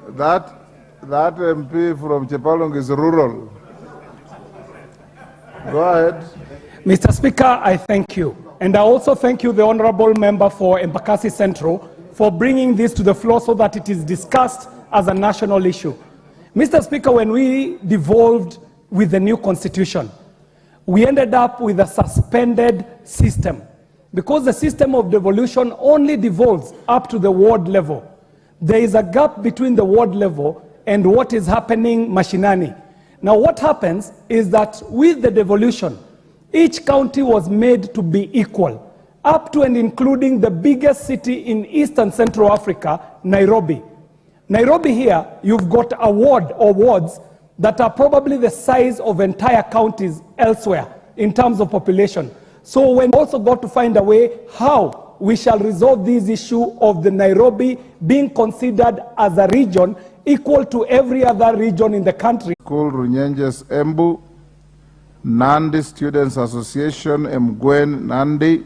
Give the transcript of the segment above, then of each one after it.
That MP from Chepalong is rural. Go ahead. Mr. Speaker, I thank you. And I also thank you, the Honorable Member for Embakasi Central, for bringing this to the floor so that it is discussed as a national issue. Mr. Speaker, when we devolved with the new constitution, we ended up with a suspended system because the system of devolution only devolves up to the ward level. There is a gap between the ward level and what is happening mashinani. Now what happens is that with the devolution, each county was made to be equal, up to and including the biggest city in Eastern Central Africa, Nairobi. Nairobi here, you've got a ward or wards that are probably the size of entire counties elsewhere in terms of population. So we also got to find a way how we shall resolve this issue of the Nairobi being considered as a region equal to every other region in the country. School Runyenjes Embu, Nandi Students Association, Mgwen Nandi.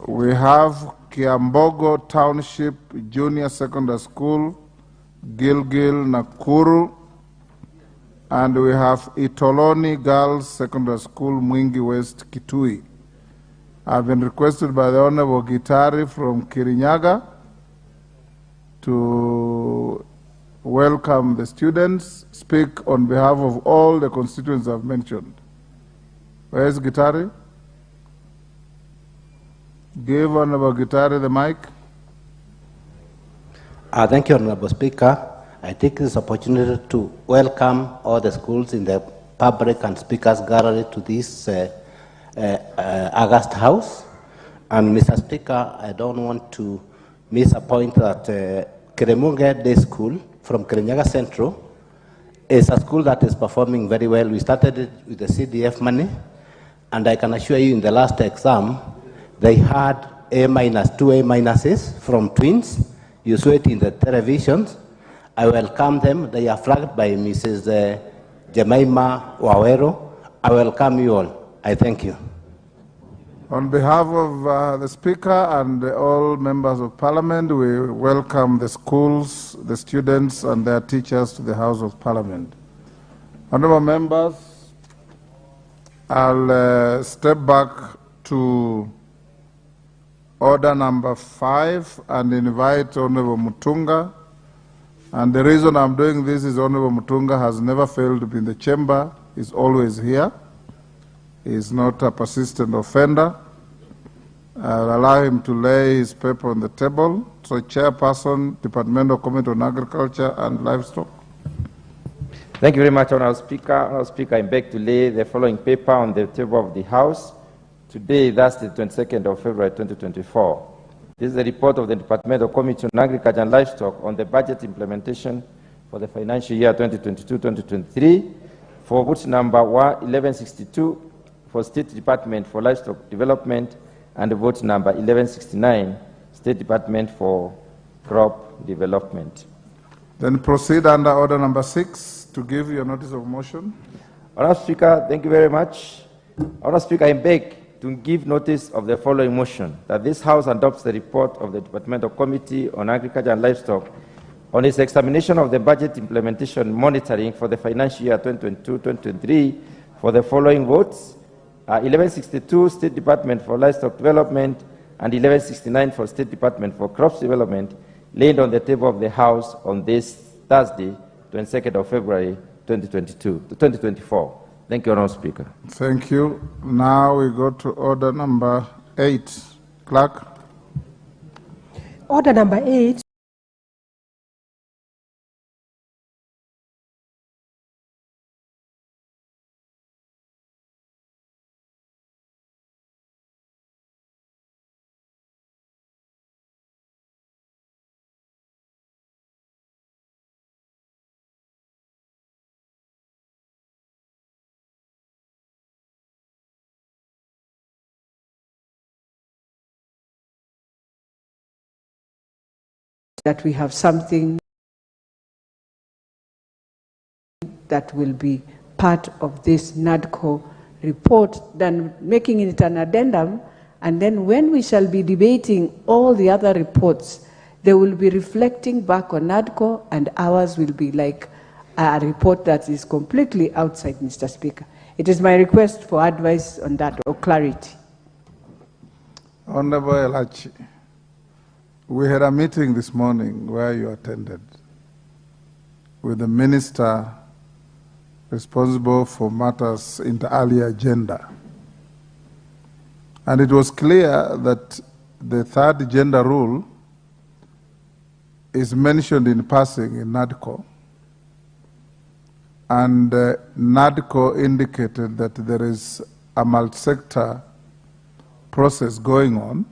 We have Kiambogo Township Junior Secondary School, Gilgil, Nakuru. And we have Itoloni Girls Secondary School, Mwingi West, Kitui. I've been requested by the Honorable Gitari from Kirinyaga to welcome the students, speak on behalf of all the constituents I've mentioned. Where is Gitari? Give Honorable Gitari the mic. Thank you, Honorable Speaker. I take this opportunity to welcome all the schools in the public and speakers gallery to this August House. And Mr. Speaker, I don't want to miss a point that Keremunge Day School from Kirinyaga Central is a school that is performing very well. We started it with the CDF money, and I can assure you in the last exam, they had A-, 2 A- from twins. You saw it in the televisions. I welcome them. They are flagged by Mrs. Jemima Wawero. I welcome you all. I thank you. On behalf of the Speaker and all members of Parliament, we welcome the schools, the students, and their teachers to the House of Parliament. Honourable members, I'll step back to order number 5 and invite Honourable Mutunga. And the reason I'm doing this is Honourable Mutunga has never failed to be in the chamber. He's always here. He's not a persistent offender. I'll allow him to lay his paper on the table. So, Chairperson, Departmental Committee on Agriculture and Livestock. Thank you very much, Honourable Speaker. Honourable Speaker, I beg to lay the following paper on the table of the House. Today, that's the 22nd of February 2024. This is the report of the Departmental Committee on Agriculture and Livestock on the budget implementation for the financial year 2022-2023 for vote number 1162 for State Department for Livestock Development and vote number 1169, State Department for Crop Development. Then proceed under order number 6 to give your notice of motion. Honourable Speaker, thank you very much. Honourable Speaker, I beg to give notice of the following motion, that this House adopts the report of the Departmental Committee on Agriculture and Livestock on its examination of the budget implementation monitoring for the financial year 2022-2023 for the following votes: 1162 State Department for Livestock Development and 1169 for State Department for Crops Development, laid on the table of the House on this Thursday, 22nd of February 2024. Thank you, Honourable Speaker. Thank you. Now we go to order number 8. Clerk. Order number 8. That we have something that will be part of this NADCO report, then making it an addendum, and then when we shall be debating all the other reports, they will be reflecting back on NADCO, and ours will be like a report that is completely outside, Mr. Speaker. It is my request for advice on that or clarity. Honorable Elachi, we had a meeting this morning where you attended with the minister responsible for matters in the earlier agenda. And it was clear that the third gender rule is mentioned in passing in NADCO. And NADCO indicated that there is a multi-sector process going on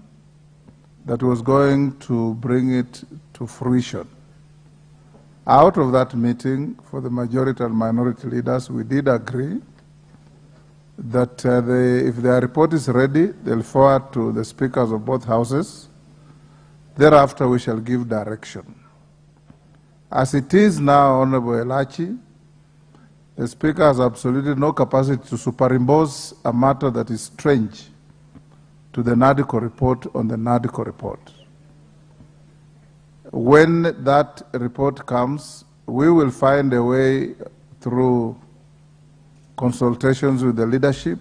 that was going to bring it to fruition. Out of that meeting, for the majority and minority leaders, we did agree that if their report is ready, they'll forward to the speakers of both houses. Thereafter, we shall give direction. As it is now, Honorable Elachi, the Speaker has absolutely no capacity to superimpose a matter that is strange to the NADCO report on the NADCO report. When that report comes, we will find a way through consultations with the leadership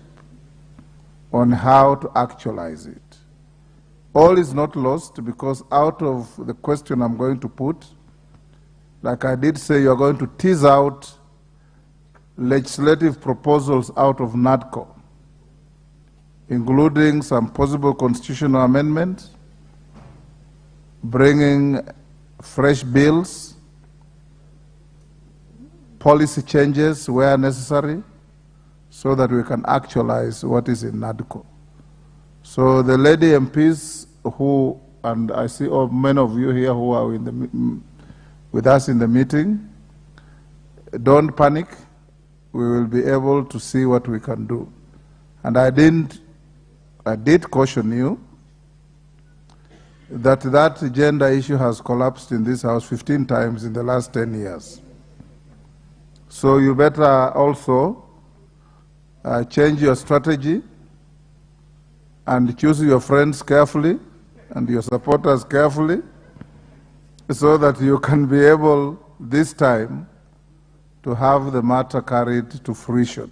on how to actualize it. All is not lost, because out of the question I'm going to put, like I did say, you're going to tease out legislative proposals out of NADCO, including some possible constitutional amendments, bringing fresh bills, policy changes where necessary, so that we can actualize what is in NADCO. So the lady MPs who, and I see many of you here who are with us in the meeting, don't panic. We will be able to see what we can do. And I did caution you that gender issue has collapsed in this House 15 times in the last 10 years. So you better also change your strategy and choose your friends carefully and your supporters carefully, so that you can be able this time to have the matter carried to fruition.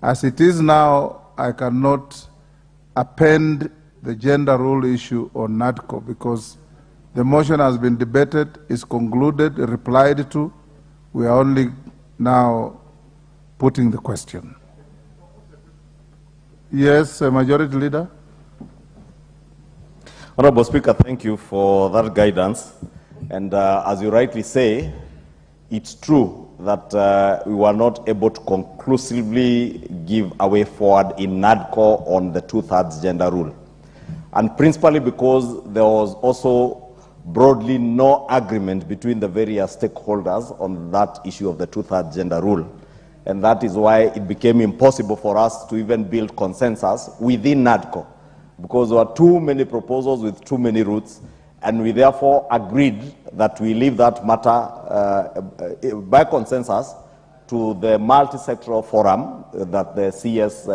As it is now, I cannot append the gender rule issue on NADCO, because the motion has been debated, is concluded, replied to. We are only now putting the question. Yes, Majority Leader. Honorable Speaker, thank you for that guidance. And as you rightly say, it's true that we were not able to conclusively give a way forward in NADCO on the 2/3 gender rule. And principally because there was also broadly no agreement between the various stakeholders on that issue of the 2/3 gender rule. And that is why it became impossible for us to even build consensus within NADCO, because there were too many proposals with too many routes, and we therefore agreed that we leave that matter by consensus to the multi-sectoral forum that the CS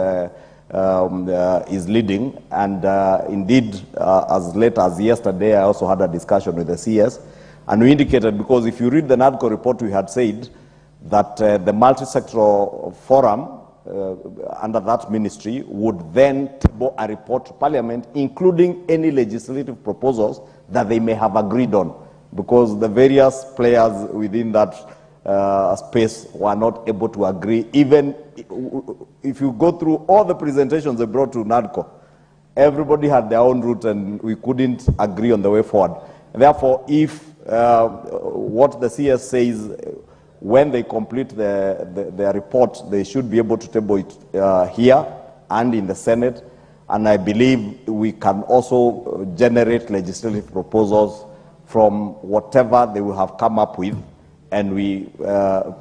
is leading. And indeed, as late as yesterday, I also had a discussion with the CS, and we indicated, because if you read the NADCO report, we had said that the multi-sectoral forum under that ministry would then table a report to Parliament, including any legislative proposals that they may have agreed on, because the various players within that space were not able to agree. Even if you go through all the presentations they brought to NADCO, everybody had their own route and we couldn't agree on the way forward. Therefore, if what the CS says, when they complete their report, they should be able to table it here and in the Senate. And I believe we can also generate legislative proposals from whatever they will have come up with, and we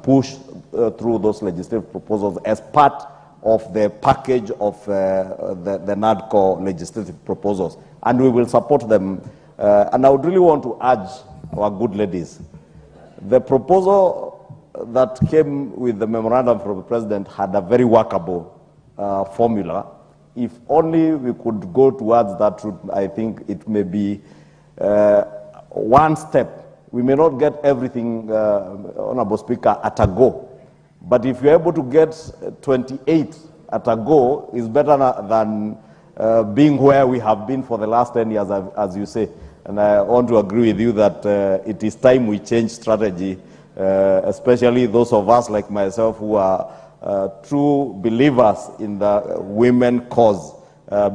push through those legislative proposals as part of the package of the NADCO legislative proposals. And we will support them. And I would really want to urge our good ladies, the proposal that came with the memorandum from the President had a very workable formula. If only we could go towards that route, I think it may be one step. We may not get everything, Honorable Speaker, at a go. But if you're able to get 28 at a go, it's better than being where we have been for the last 10 years, as you say. And I want to agree with you that it is time we change strategy, especially those of us like myself who are true believers in the women cause,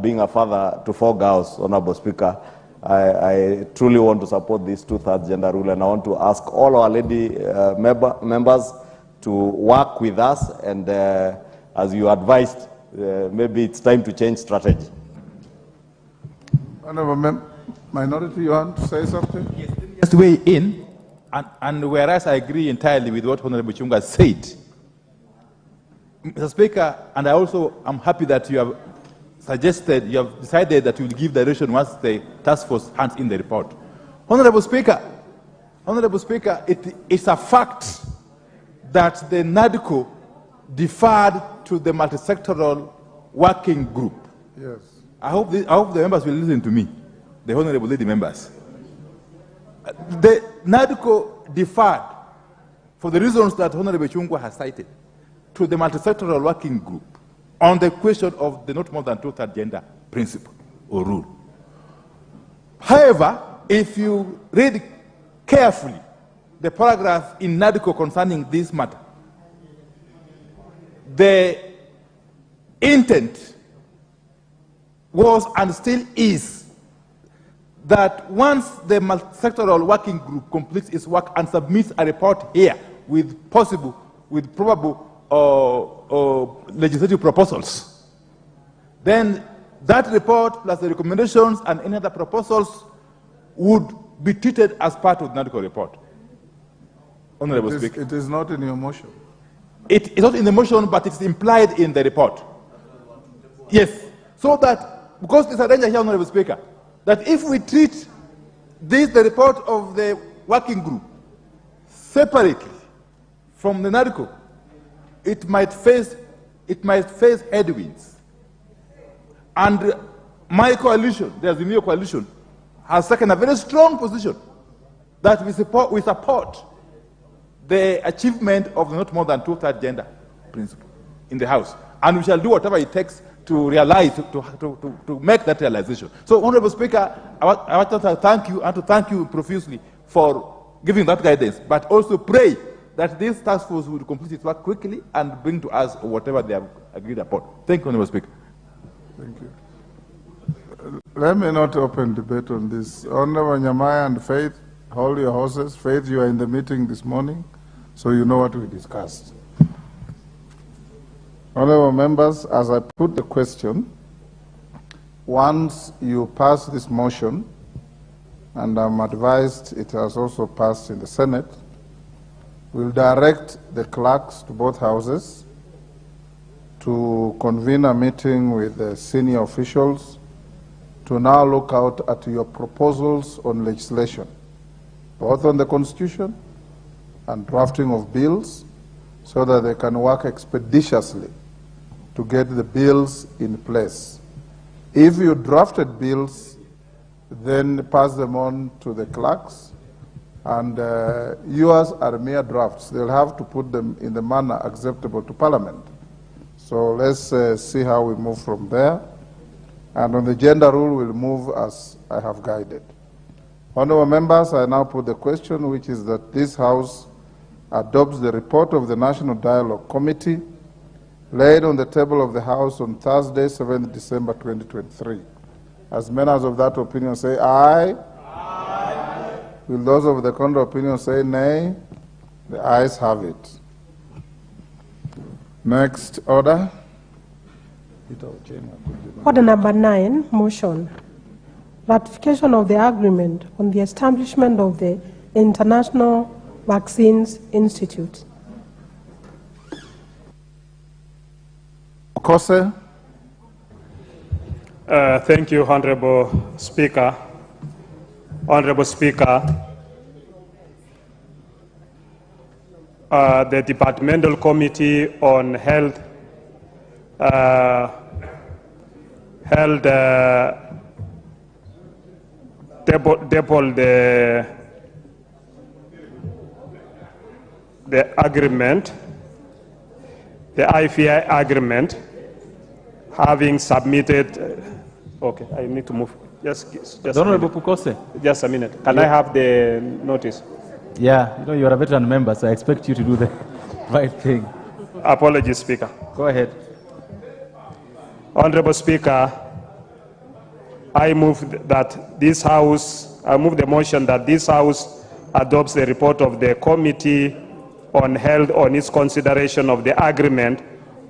being a father to 4 girls, Honorable Speaker. I truly want to support this 2/3 gender rule, and I want to ask all our lady members to work with us, and as you advised, maybe it's time to change strategy. Honorable Minority, you want to say something? Yes, just weigh in, and whereas I agree entirely with what Honorable Chunga said, Mr. Speaker, and I also am happy that you have suggested, you have decided that you will give direction once the task force hands in the report. Honorable Speaker, it is a fact that the NADCO deferred to the multi-sectoral working group. Yes. I hope the members will listen to me, the honorable lady members. The NADCO deferred, for the reasons that Honorable Chungwa has cited, to the multi-sectoral working group on the question of the not more than 2/3 gender principle or rule. However, if you read carefully the paragraph in NADCO concerning this matter, the intent was and still is that once the multi-sectoral working group completes its work and submits a report here with probable legislative proposals, then that report plus the recommendations and any other proposals would be treated as part of the NADCO report. Honorable Speaker. It is not in your motion. It is not in the motion, but it's implied in the report. Yes. So that, because there's a danger here, Honorable Speaker, that if we treat the report of the working group separately from the NADCO, it might face headwinds. And my coalition, the Azimio coalition, has taken a very strong position that we support the achievement of the not more than 2/3 gender principle in the House. And we shall do whatever it takes to realize, to make that realization. So, Honorable Speaker, I want to thank you and to thank you profusely for giving that guidance, but also pray that this task force will complete its work quickly and bring to us whatever they have agreed upon. Thank you, Honorable Speaker. Thank you. Let me not open debate on this. Honorable Nyamaya and Faith, hold your horses. Faith, you are in the meeting this morning, so you know what we discussed. Honorable members, as I put the question, once you pass this motion, and I'm advised it has also passed in the Senate, we'll direct the clerks to both houses to convene a meeting with the senior officials to now look out at your proposals on legislation, both on the Constitution and drafting of bills, so that they can work expeditiously to get the bills in place. If you drafted bills, then pass them on to the clerks, and yours are mere drafts. They'll have to put them in the manner acceptable to Parliament. So let's see how we move from there. And on the gender rule, we'll move as I have guided. Honorable members, I now put the question, which is that this House adopts the report of the National Dialogue Committee laid on the table of the House on Thursday, 7th December 2023. As members of that opinion say aye. Aye. Will those of the contrary opinion say nay? The ayes have it. Next order. Order number 9, motion. Ratification of the agreement on the establishment of the International Vaccines Institute. Kose. Thank you, Honorable Speaker. Honorable Speaker, the Departmental Committee on Health held table the agreement, the IFI agreement, having submitted. Okay, I need to move. Just Honorable Pukose. Just a minute. Can I have the notice? Yeah, you know, you're a veteran member, so I expect you to do the right thing. Apologies, Speaker. Go ahead. Honorable Speaker, I move the motion that this House adopts the report of the Committee on Health on its consideration of the agreement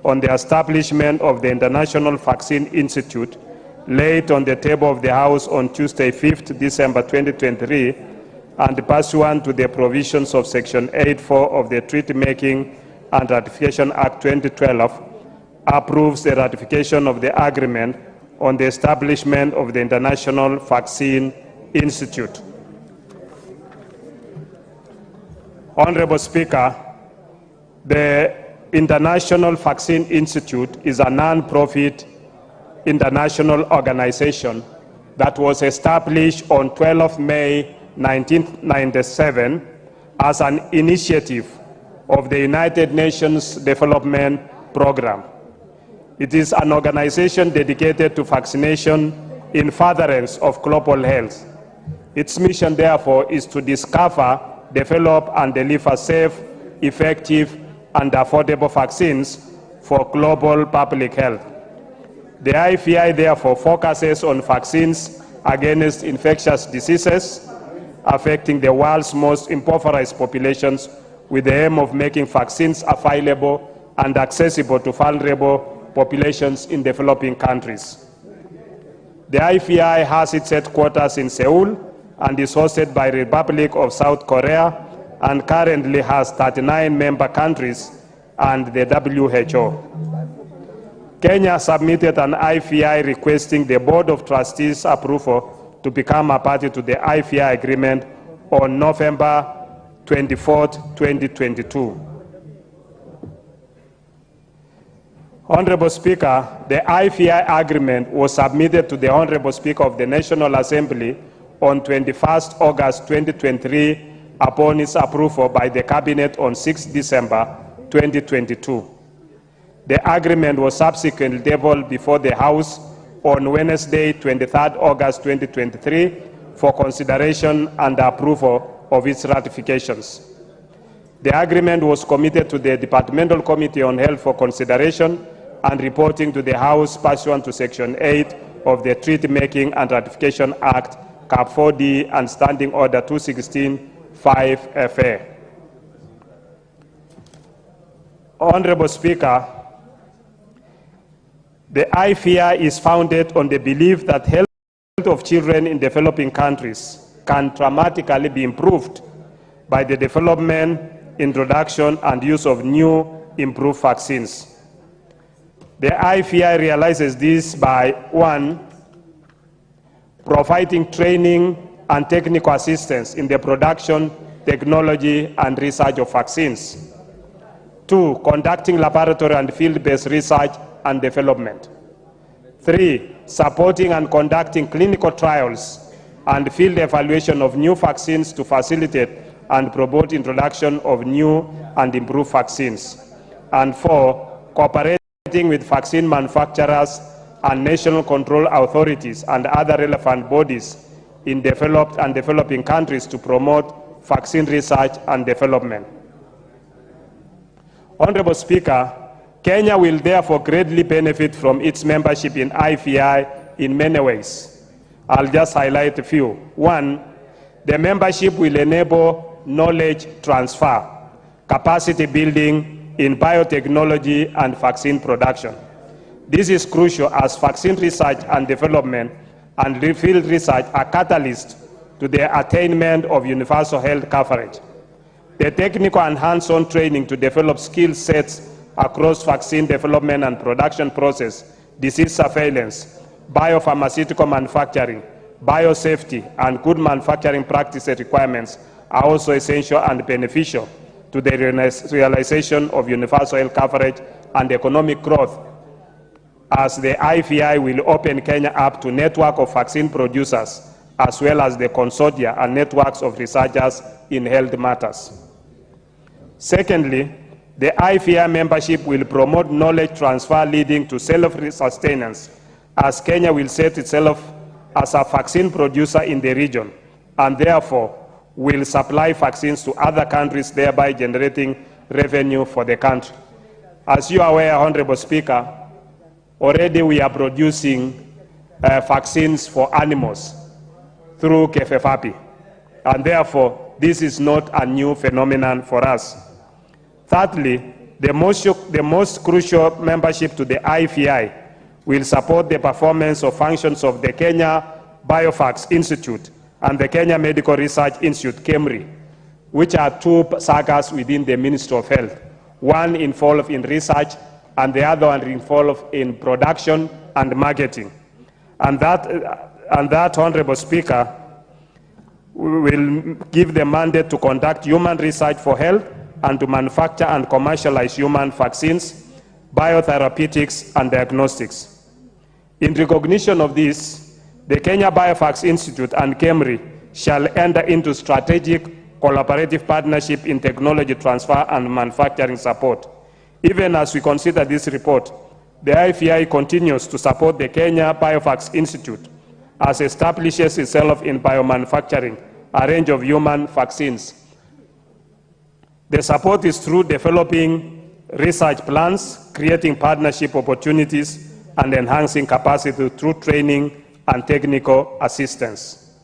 on the establishment of the International Vaccine Institute laid on the table of the House on Tuesday, 5th December 2023, and pursuant to the provisions of Section 8.4 of the Treaty Making and Ratification Act 2012, approves the ratification of the agreement on the establishment of the International Vaccine Institute. Honorable Speaker, the International Vaccine Institute is a non-profit international organization that was established on 12 May 1997 as an initiative of the United Nations Development Program. It is an organization dedicated to vaccination in furtherance of global health. Its mission, therefore, is to discover, develop, and deliver safe, effective, and affordable vaccines for global public health. The IFI, therefore, focuses on vaccines against infectious diseases affecting the world's most impoverished populations with the aim of making vaccines available and accessible to vulnerable populations in developing countries. The IFI has its headquarters in Seoul and is hosted by the Republic of South Korea and currently has 39 member countries and the WHO. Kenya submitted an IFI requesting the Board of Trustees' approval to become a party to the IFI agreement on November 24, 2022. Honorable Speaker, the IFI agreement was submitted to the Honorable Speaker of the National Assembly on 21st August 2023 upon its approval by the Cabinet on 6 December 2022. The agreement was subsequently tabled before the House on Wednesday, 23rd August 2023 for consideration and approval of its ratifications. The agreement was committed to the Departmental Committee on Health for consideration and reporting to the House pursuant to Section 8 of the Treaty Making and Ratification Act, Cap 4D, and Standing Order 216-5 FA. Honorable Speaker, the IFI is founded on the belief that health of children in developing countries can dramatically be improved by the development, introduction, and use of new improved vaccines. The IFI realizes this by 1, providing training and technical assistance in the production, technology, and research of vaccines. 2, conducting laboratory and field-based research and development. 3, supporting and conducting clinical trials and field evaluation of new vaccines to facilitate and promote introduction of new and improved vaccines. And 4, cooperating with vaccine manufacturers and national control authorities and other relevant bodies in developed and developing countries to promote vaccine research and development. Honorable Speaker, Kenya will therefore greatly benefit from its membership in IFI in many ways. I'll just highlight a few. 1, the membership will enable knowledge transfer, capacity building in biotechnology and vaccine production. This is crucial as vaccine research and development and field research are catalysts to the attainment of universal health coverage. The technical and hands-on training to develop skill sets across vaccine development and production process, disease surveillance, biopharmaceutical manufacturing, biosafety, and good manufacturing practices requirements are also essential and beneficial to the realization of universal health coverage and economic growth, as the IFI will open Kenya up to network of vaccine producers as well as the consortia and networks of researchers in health matters. Secondly, the IFI membership will promote knowledge transfer leading to self-sustenance, as Kenya will set itself as a vaccine producer in the region, and therefore will supply vaccines to other countries, thereby generating revenue for the country. As you are aware, Honorable Speaker, already we are producing vaccines for animals through KFFAPI, and therefore this is not a new phenomenon for us. Thirdly, the most crucial membership to the IFI will support the performance of functions of the Kenya Biofax Institute and the Kenya Medical Research Institute, KEMRI, which are two sagas within the Ministry of Health, one involved in research and the other one involved in production and marketing. And that, Honorable Speaker, will give the mandate to conduct human research for health and to manufacture and commercialize human vaccines, biotherapeutics, and diagnostics. In recognition of this, the Kenya Biofax Institute and KEMRI shall enter into strategic collaborative partnership in technology transfer and manufacturing support. Even as we consider this report, the IFI continues to support the Kenya Biofax Institute as establishes itself in biomanufacturing, a range of human vaccines. The support is through developing research plans, creating partnership opportunities, and enhancing capacity through training and technical assistance.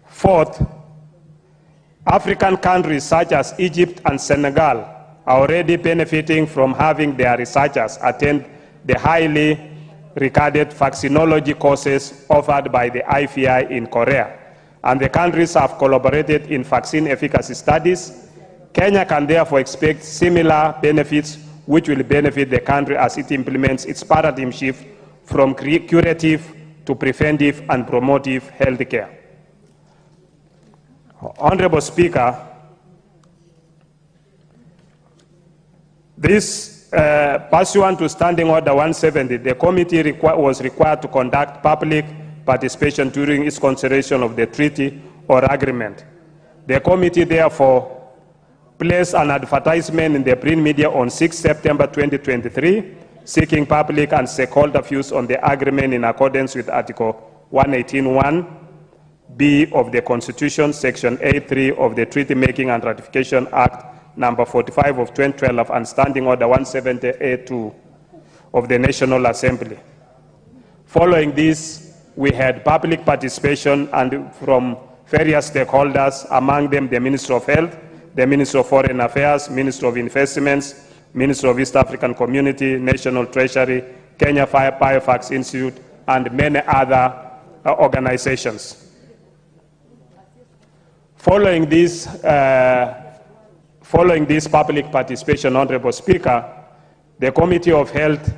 Fourth, African countries such as Egypt and Senegal are already benefiting from having their researchers attend the highly regarded vaccinology courses offered by the IFI in Korea, and the countries have collaborated in vaccine efficacy studies. Kenya can therefore expect similar benefits which will benefit the country as it implements its paradigm shift from curative to preventive and promotive health care. Honorable Speaker, this pursuant to Standing Order 170, the committee was required to conduct public participation during its consideration of the treaty or agreement. The committee therefore placed an advertisement in the print media on 6 September 2023, seeking public and stakeholder views on the agreement in accordance with Article 118(1)(b) of the Constitution, Section 8(3) of the Treaty Making and Ratification Act number 45 of 2012 and Standing Order 170A2 of the National Assembly. Following this, we had public participation and from various stakeholders, among them the Ministry of Health, the Ministry of Foreign Affairs, Ministry of Investments, Ministry of East African Community, National Treasury, Kenya Biofax Institute, and many other organizations. Following this public participation, Honorable Speaker, the Committee of Health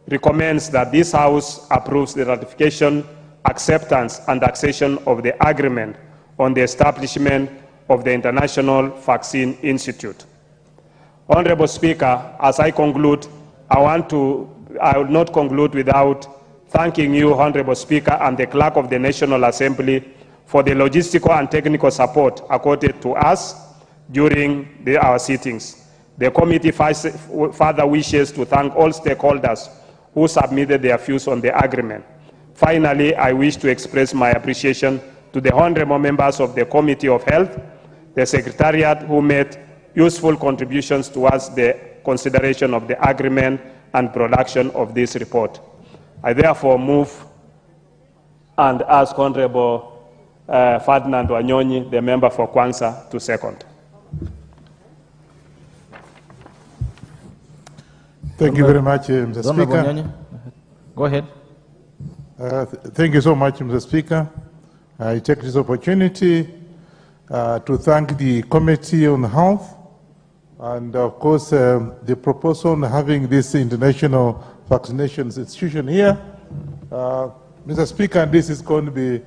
recommends that this House approves the ratification, acceptance, and accession of the agreement on the establishment of the International Vaccine Institute. Honorable Speaker, as I conclude, I will not conclude without thanking you, Honorable Speaker, and the Clerk of the National Assembly for the logistical and technical support accorded to us during our sittings. The committee further wishes to thank all stakeholders who submitted their views on the agreement. Finally, I wish to express my appreciation to the honorable members of the Committee of Health, the Secretariat, who made useful contributions towards the consideration of the agreement and production of this report. I therefore move and ask Honorable Ferdinand Wanyonyi, the member for Kwanza, to second. Thank you very much, Mr. Speaker. Go ahead. Thank you so much, Mr. Speaker. I take this opportunity to thank the Committee on Health and, of course, the proposal on having this international vaccinations institution here. Mr. Speaker, this is going to be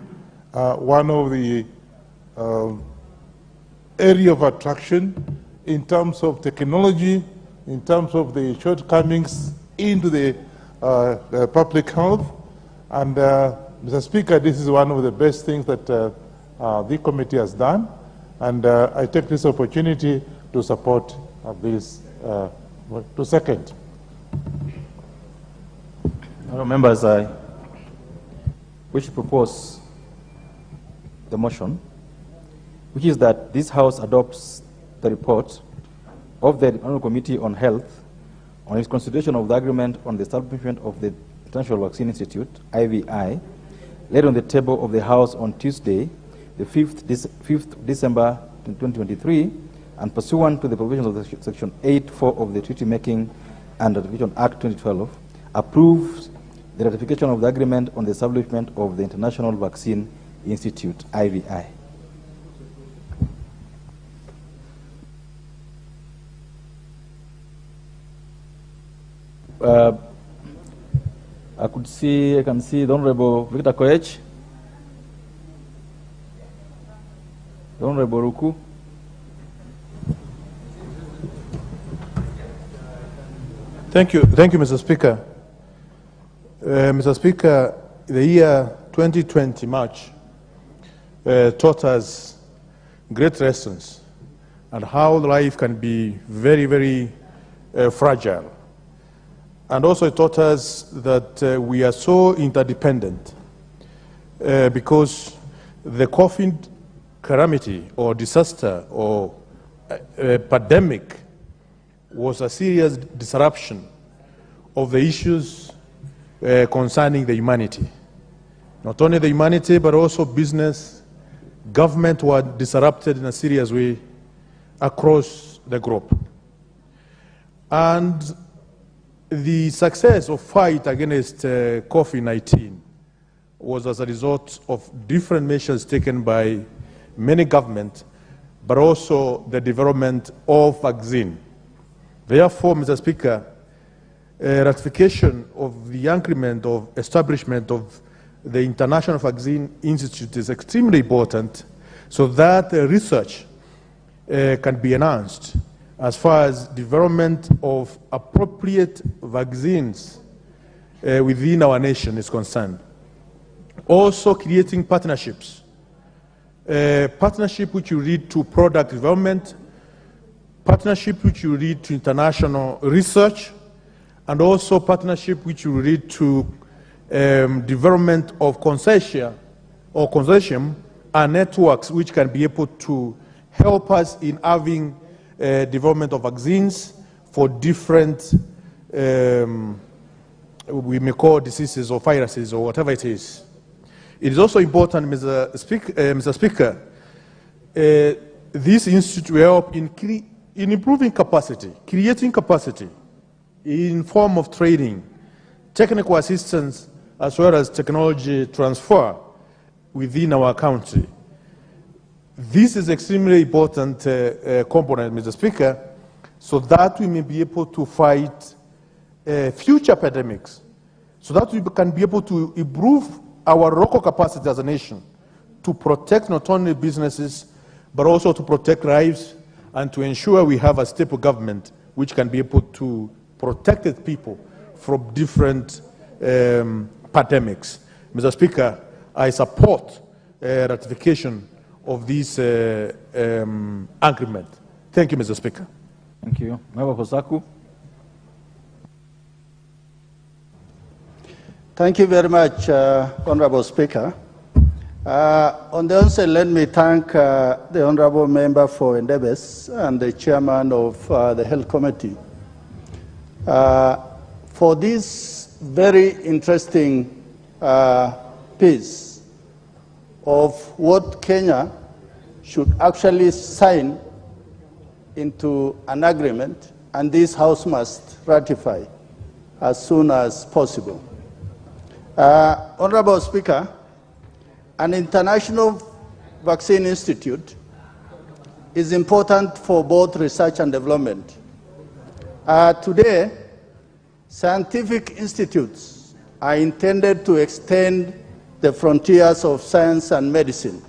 one of the area of attraction in terms of technology, in terms of the shortcomings into the public health, and Mr. Speaker, this is one of the best things that the committee has done, and I take this opportunity to support this, to second. Members, I wish to propose the motion, which is that this House adopts the report of the Honorable Committee on Health on its consideration of the agreement on the establishment of the International Vaccine Institute, IVI, laid on the table of the House on Tuesday, the 5th December 2023, and pursuant to the provisions of the Section 8.4 of the Treaty Making and Ratification Act 2012, approves the ratification of the agreement on the establishment of the International Vaccine Institute, IVI. I can see the Honorable Victor Koech, the Honorable Ruku. Thank you, Mr. Speaker. Mr. Speaker, the year 2020 March taught us great lessons and how life can be very, very fragile. And also it taught us that we are so interdependent because the COVID calamity or disaster or pandemic was a serious disruption of the issues concerning the humanity. Not only the humanity, but also business, government were disrupted in a serious way across the globe. And the success of fight against COVID-19 was as a result of different measures taken by many governments, but also the development of vaccine. Therefore, Mr. Speaker, ratification of the agreement of establishment of the International Vaccine Institute is extremely important so that research can be enhanced as far as development of appropriate vaccines within our nation is concerned. Also creating partnerships. Partnership which will lead to product development, partnership which will lead to international research, and also partnership which will lead to development of consortia or consortium and networks which can be able to help us in having development of vaccines for different, we may call diseases or viruses or whatever it is. It is also important, Mr. Speaker, this institute will help in improving capacity, creating capacity in form of training, technical assistance, as well as technology transfer within our country. This is extremely important component, Mr. Speaker, so that we may be able to fight future pandemics, so that we can be able to improve our local capacity as a nation to protect not only businesses, but also to protect lives and to ensure we have a stable government which can be able to protect the people from different pandemics. Mr. Speaker, I support ratification of this agreement. Thank you, Mr. Speaker. Thank you. Member Hosaku. Thank you very much, Honorable Speaker. On the onset, let me thank the Honorable Member for Endeavours and the Chairman of the Health Committee for this very interesting piece of what Kenya should actually sign into an agreement, and this House must ratify as soon as possible. Honorable Speaker, an international vaccine institute is important for both research and development. Today, scientific institutes are intended to extend the frontiers of science and medicine.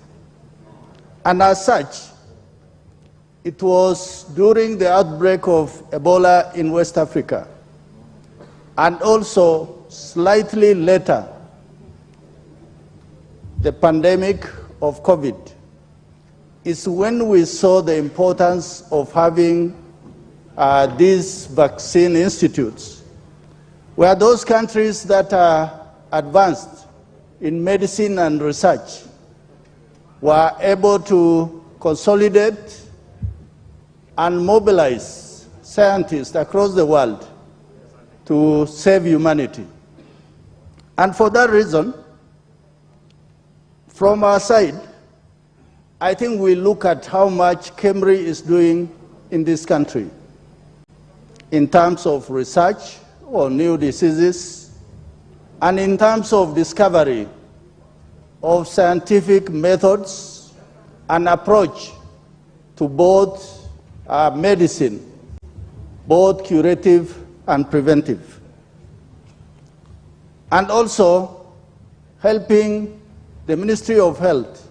And as such, it was during the outbreak of Ebola in West Africa, and also slightly later, the pandemic of COVID is when we saw the importance of having these vaccine institutes, where those countries that are advanced in medicine and research were able to consolidate and mobilize scientists across the world to save humanity. And for that reason, from our side, I think we look at how much KEMRI is doing in this country in terms of research on new diseases and in terms of discovery of scientific methods and approach to both medicine, both curative and preventive, and also helping the Ministry of Health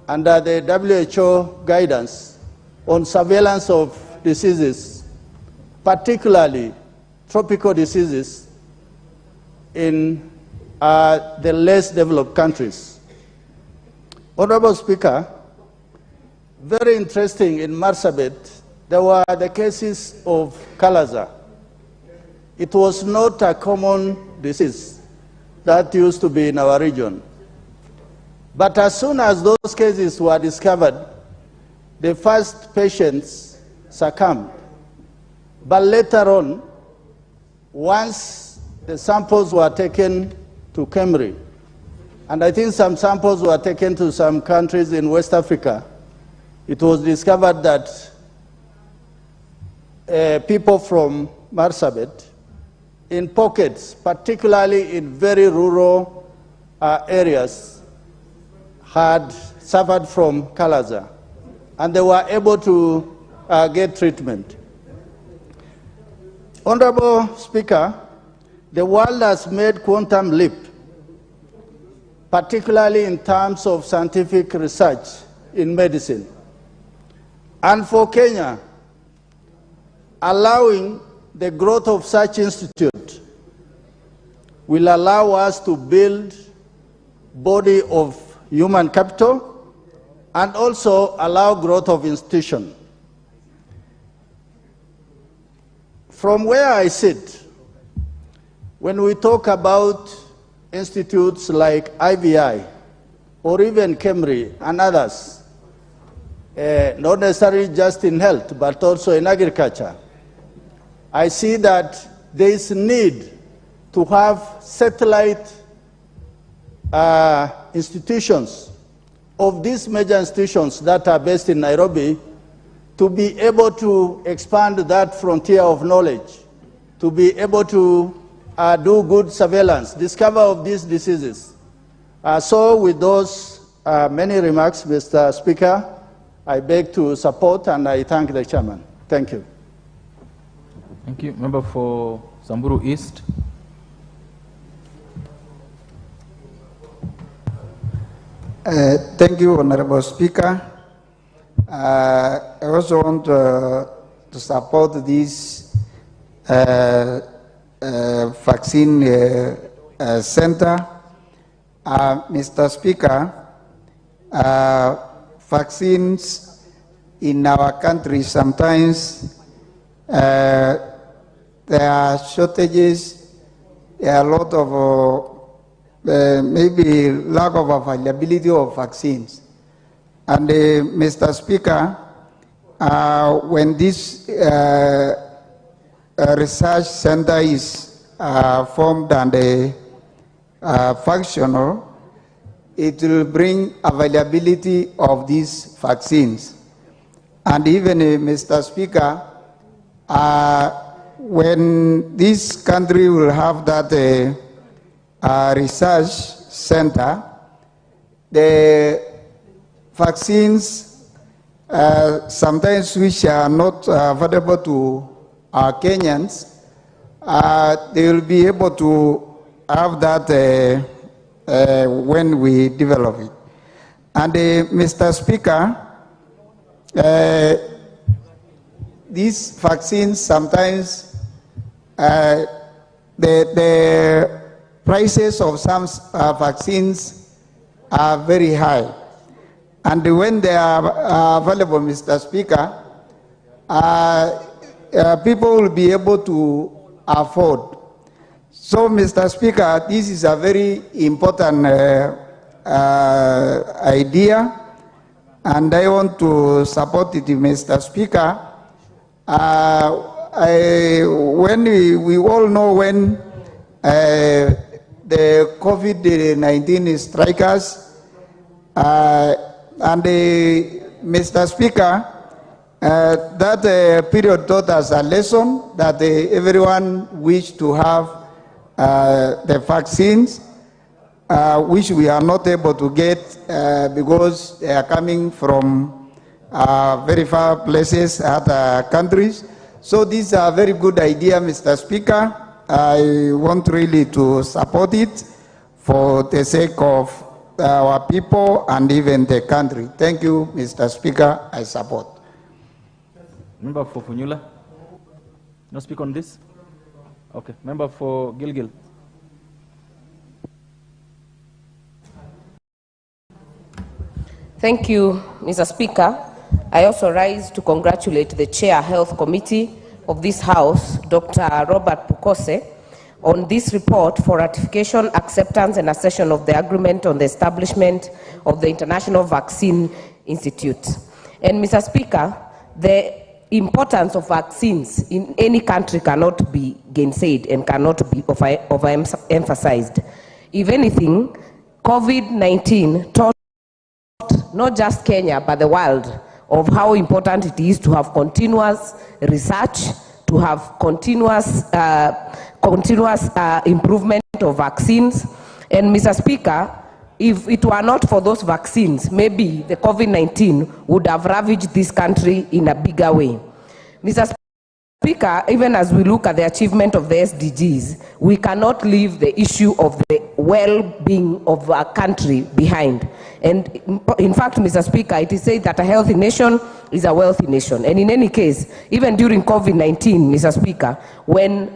under the WHO guidance on surveillance of diseases, particularly tropical diseases in the less developed countries. Honorable Speaker, very interesting, in Marsabit, there were the cases of Kalaza. It was not a common disease that used to be in our region. But as soon as those cases were discovered, the first patients succumbed. But later on, once the samples were taken to KEMRI, and I think some samples were taken to some countries in West Africa, it was discovered that people from Marsabit, in pockets, particularly in very rural areas, had suffered from Kalaza, and they were able to get treatment. Honorable Speaker, the world has made quantum leap, particularly in terms of scientific research in medicine. And for Kenya, allowing the growth of such institute will allow us to build body of human capital and also allow growth of institution. From where I sit, when we talk about institutes like IVI or even KEMRI and others, not necessarily just in health, but also in agriculture, I see that there is need to have satellite institutions of these major institutions that are based in Nairobi to be able to expand that frontier of knowledge, to be able to do good surveillance, discover of these diseases. So with those many remarks, Mr. Speaker, I beg to support and I thank the chairman. Thank you. Thank you. Member for Samburu East. Thank you, Honorable Speaker. I also want to support this vaccine center. Mr. Speaker, vaccines in our country sometimes there are shortages, there are a lot of maybe lack of availability of vaccines. And Mr. Speaker, when this research center is formed and functional, it will bring availability of these vaccines. And even, Mr. Speaker, when this country will have that research center, the vaccines sometimes which are not available to our Kenyans, they will be able to have that when we develop it. And Mr. Speaker, these vaccines sometimes, the prices of some vaccines are very high. And when they are available, Mr. Speaker, people will be able to afford. So, Mr. Speaker, this is a very important idea, and I want to support it, Mr. Speaker. When we all know when the COVID-19 strike us, and Mr. Speaker, that period taught us a lesson that everyone wished to have the vaccines, which we are not able to get because they are coming from very far places, other countries. So this is a very good idea, Mr. Speaker. I want really to support it for the sake of our people and even the country. Thank you, Mr. Speaker. I support. Member for Funyula, no speak on this? Okay. Member for Gilgil. Thank you, Mr. Speaker. I also rise to congratulate the Chair Health Committee of this House, Dr. Robert Pukose, on this report for ratification, acceptance, and accession of the agreement on the establishment of the International Vaccine Institute. And Mr. Speaker, the importance of vaccines in any country cannot be gainsaid and cannot be overemphasized. If anything, COVID-19 taught not just Kenya, but the world of how important it is to have continuous research, to have continuous improvement of vaccines. And Mr. Speaker, if it were not for those vaccines, maybe the COVID-19 would have ravaged this country in a bigger way. Mr. Speaker, even as we look at the achievement of the SDGs, we cannot leave the issue of the well-being of our country behind. And in fact, Mr. Speaker, it is said that a healthy nation is a wealthy nation. And in any case, even during COVID-19, Mr. Speaker, when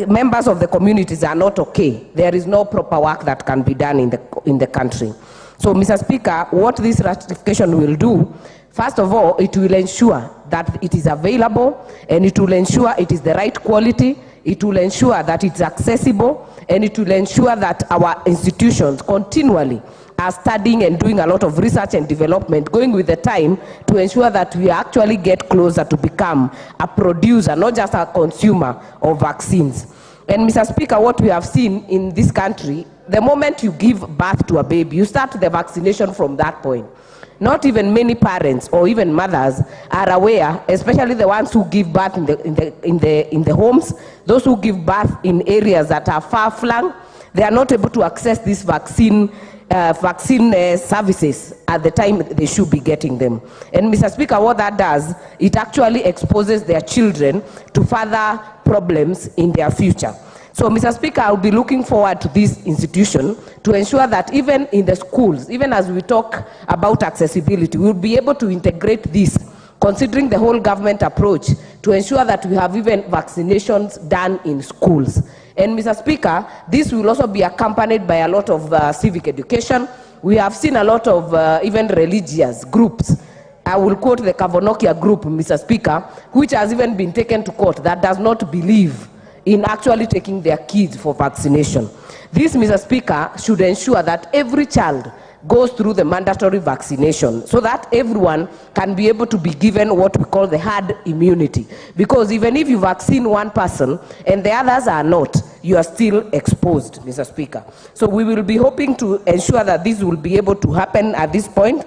members of the communities are not okay, there is no proper work that can be done in the country. So, Mr. Speaker, what this ratification will do, first of all, it will ensure that it is available, and it will ensure it is the right quality, it will ensure that it's accessible, and it will ensure that our institutions continually are studying and doing a lot of research and development, going with the time to ensure that we actually get closer to become a producer, not just a consumer of vaccines. And Mr. Speaker, what we have seen in this country, the moment you give birth to a baby, you start the vaccination from that point. Not even many parents or even mothers are aware, especially the ones who give birth in the homes, those who give birth in areas that are far-flung. They are not able to access these vaccine services at the time they should be getting them. And Mr. Speaker, what that does, it actually exposes their children to further problems in their future. So, Mr. Speaker, I'll be looking forward to this institution to ensure that even in the schools, even as we talk about accessibility, we'll be able to integrate this, considering the whole government approach, to ensure that we have even vaccinations done in schools. And Mr. Speaker, this will also be accompanied by a lot of civic education. We have seen a lot of even religious groups. I will quote the Kavonokia group, Mr. Speaker, which has even been taken to court that does not believe in actually taking their kids for vaccination. This, Mr. Speaker, should ensure that every child goes through the mandatory vaccination so that everyone can be able to be given what we call the herd immunity. Because even if you vaccine one person and the others are not, you are still exposed, Mr. Speaker. So we will be hoping to ensure that this will be able to happen at this point.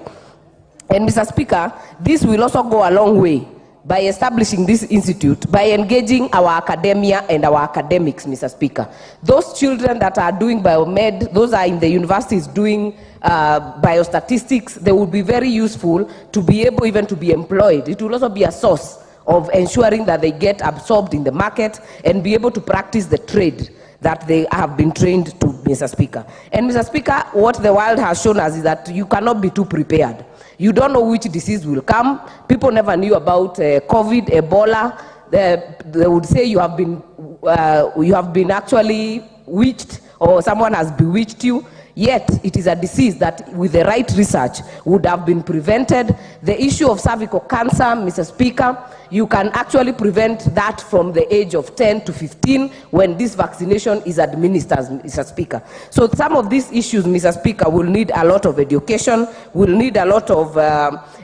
And Mr. Speaker, this will also go a long way by establishing this institute, by engaging our academia and our academics, Mr. Speaker. Those children that are doing biomed, those are in the universities doing biostatistics, they will be very useful to be able even to be employed. It will also be a source of ensuring that they get absorbed in the market and be able to practice the trade that they have been trained to, Mr. Speaker. And Mr. Speaker, what the world has shown us is that you cannot be too prepared. You don't know which disease will come. People never knew about COVID, Ebola. They would say you have been actually witched, or someone has bewitched you. Yet, it is a disease that, with the right research, would have been prevented. The issue of cervical cancer, Mr. Speaker, you can actually prevent that from the age of 10 to 15 when this vaccination is administered, Mr. Speaker. So some of these issues, Mr. Speaker, will need a lot of education, will need a lot of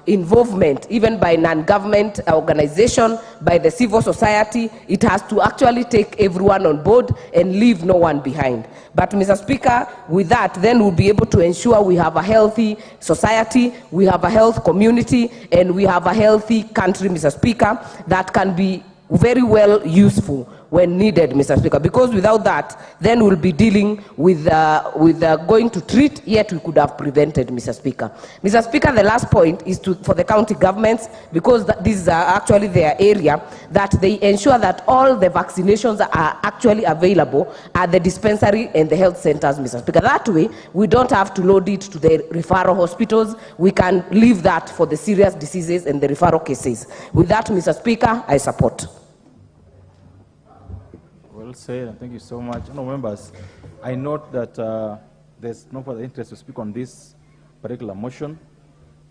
involvement, even by non-government organization, by the civil society. It has to actually take everyone on board and leave no one behind. But, Mr. Speaker, with that, then we'll be able to ensure we have a healthy society, we have a health community, and we have a healthy country, Mr. Speaker, that can be very well useful when needed, Mr. Speaker, because without that, then we'll be dealing with going to treat, yet we could have prevented, Mr. Speaker. Mr. Speaker, the last point is for the county governments, because this is actually their area, that they ensure that all the vaccinations are actually available at the dispensary and the health centers, Mr. Speaker. That way, we don't have to load it to the referral hospitals. We can leave that for the serious diseases and the referral cases. With that, Mr. Speaker, I support. Well said, and thank you so much. No, members, I note that there's no further interest to speak on this particular motion.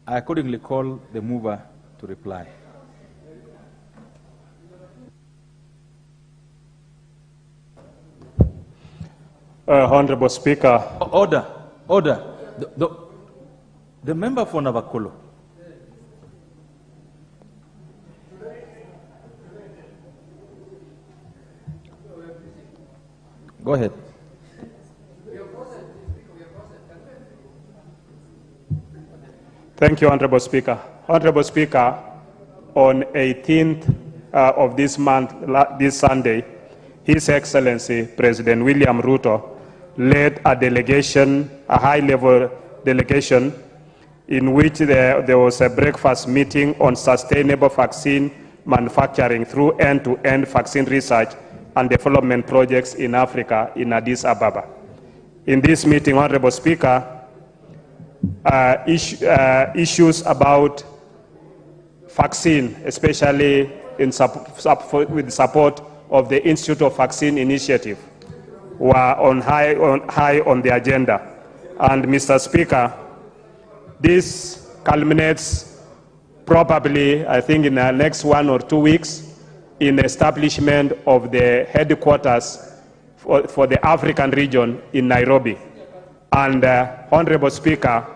I accordingly call the mover to reply. Honorable Speaker. Order. The member for Navakolo. Go ahead. Thank you, Honorable Speaker. Honorable Speaker, on 18th of this month, this Sunday, His Excellency President William Ruto led a delegation, a high-level delegation, in which there was a breakfast meeting on sustainable vaccine manufacturing through end-to-end vaccine research and development projects in Africa in Addis Ababa. In this meeting, Honorable Speaker, issues about vaccine, especially with the support of the Institute of Vaccine Initiative, were high on the agenda. And Mr. Speaker, this culminates probably, I think, in the next 1 or 2 weeks, in establishment of the headquarters for the African region in Nairobi. And Honorable Speaker,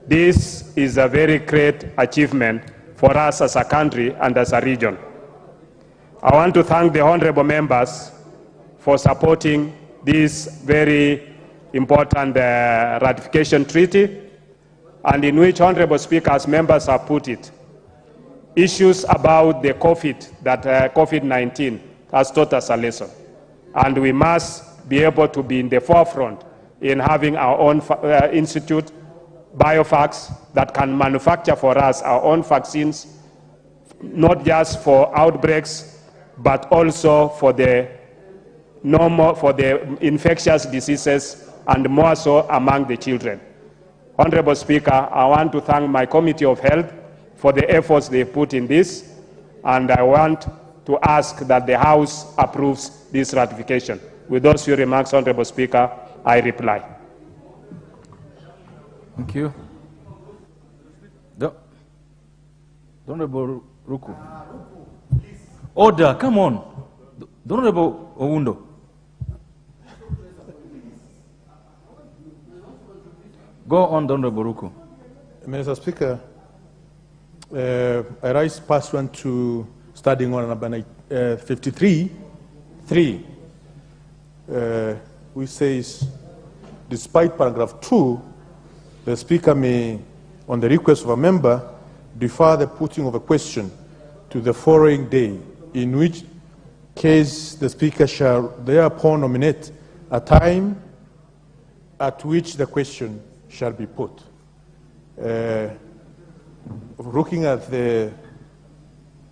this is a very great achievement for us as a country and as a region. I want to thank the honorable members for supporting this very important ratification treaty, and in which, Honorable Speaker, as members have put it, issues about the COVID-19 has taught us a lesson. And we must be able to be in the forefront in having our own institute, Biofax, that can manufacture for us our own vaccines, not just for outbreaks, but also for the infectious diseases, and more so among the children. Honorable Speaker, I want to thank my Committee of Health for the efforts they put in this, and I want to ask that the House approves this ratification. With those few remarks, Honorable Speaker, I reply. Thank you. Honorable Ruku. Order, come on. Honorable Oundo. Go on, Honorable Ruku. Mr. Speaker, I rise pursuant to studying on number 53(3), which says, despite paragraph 2, the Speaker may, on the request of a member, defer the putting of a question to the following day, in which case the Speaker shall thereupon nominate a time at which the question shall be put. Looking at the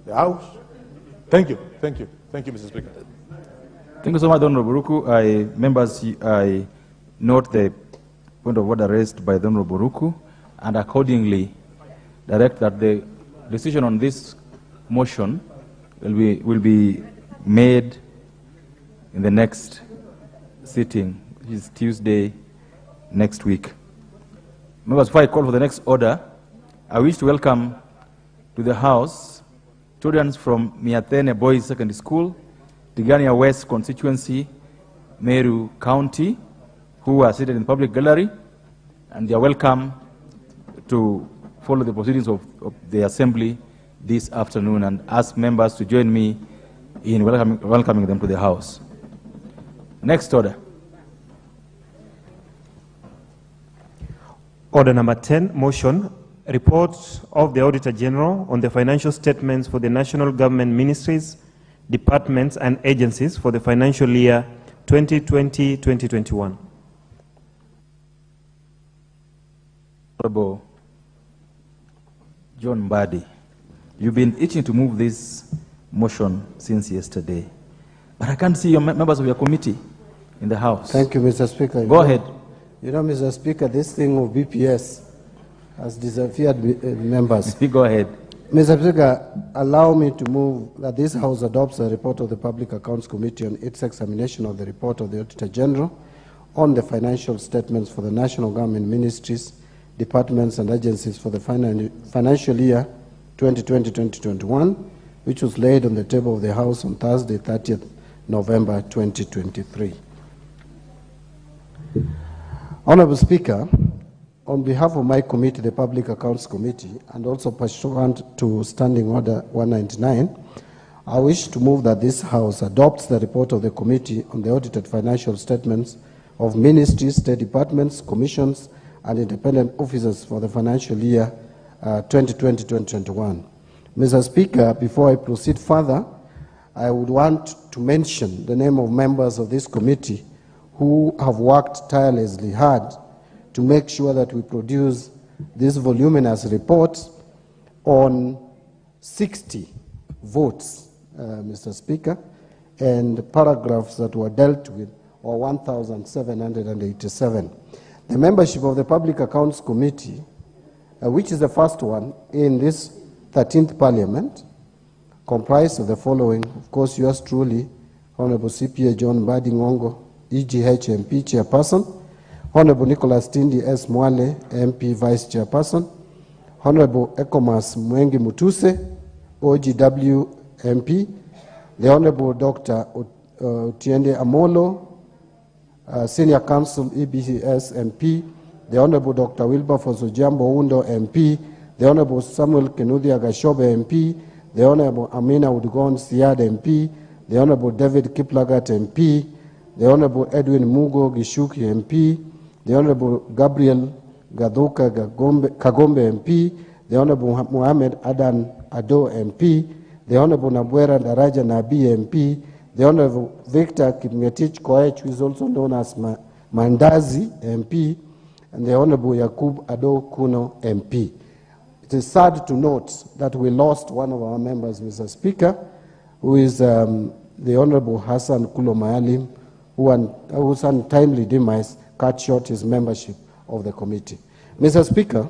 House. Thank you, Mr. Speaker. Thank you so much, Honorable Ruku. Members, I note the point of order raised by Honorable Ruku, and accordingly direct that the decision on this motion will be made in the next sitting, which is Tuesday, next week. Members, before I call for the next order, I wish to welcome to the House students from Miathene Boys Secondary School, Tigania West constituency, Meru County, who are seated in the public gallery, and they are welcome to follow the proceedings of the Assembly this afternoon, and ask members to join me in welcoming them to the House. Next order. Order number 10, motion, report of the Auditor General on the financial statements for the national government ministries, departments and agencies for the financial year 2020-2021. Honorable John Mbadi, you've been itching to move this motion since yesterday, but I can't see your members of your committee in the House. Thank you, Mr. Speaker. Go ahead. You know, Mr. Speaker, this thing of BPS has disappeared members. Go ahead. Mr. Speaker, allow me to move that this House adopts a report of the Public Accounts Committee on its examination of the report of the Auditor General on the financial statements for the national government ministries, departments and agencies for the financial year 2020-2021, which was laid on the table of the House on Thursday, 30th November 2023. Honorable Speaker, on behalf of my committee, the Public Accounts Committee, and also pursuant to Standing Order 199, I wish to move that this House adopts the report of the Committee on the audited financial statements of ministries, state departments, commissions, and independent officers for the financial year 2020-2021. Mr. Speaker, before I proceed further, I would want to mention the name of members of this committee who have worked tirelessly hard to make sure that we produce this voluminous report on 60 votes, Mr. Speaker, and paragraphs that were dealt with or 1,787. The membership of the Public Accounts Committee, which is the first one in this 13th Parliament, comprised of the following: of course, yours truly, Honorable CPA John Mbadi Ngongo, EGH MP Chairperson, Honorable Nicholas Tindi S. Mwale, MP Vice Chairperson, Honorable Ekomas Mwengi Mutuse, OGW MP, the Honorable Dr. Otiende Amolo, Senior Counsel EBCS MP, the Honorable Dr. Wilberforce Ojambo Undo MP, the Honorable Samuel Kenuthia Gashobe MP, the Honorable Amina Udgon Siad MP, the Honorable David Kiplagat MP, the Honorable Edwin Mugo Gishuki MP, the Honorable Gabriel Gadoka Kagombe MP, the Honorable Mohamed Adan Ado MP, the Honorable Nabwera Daraja Nabi MP, the Honorable Victor Kipngetich Koech, who is also known as Mandazi MP, and the Honorable Yakub Ado Kuno MP. It is sad to note that we lost one of our members, Mr. Speaker, who is the Honorable Hassan Kulo Maalim, whose untimely demise cut short his membership of the committee. Mr. Speaker,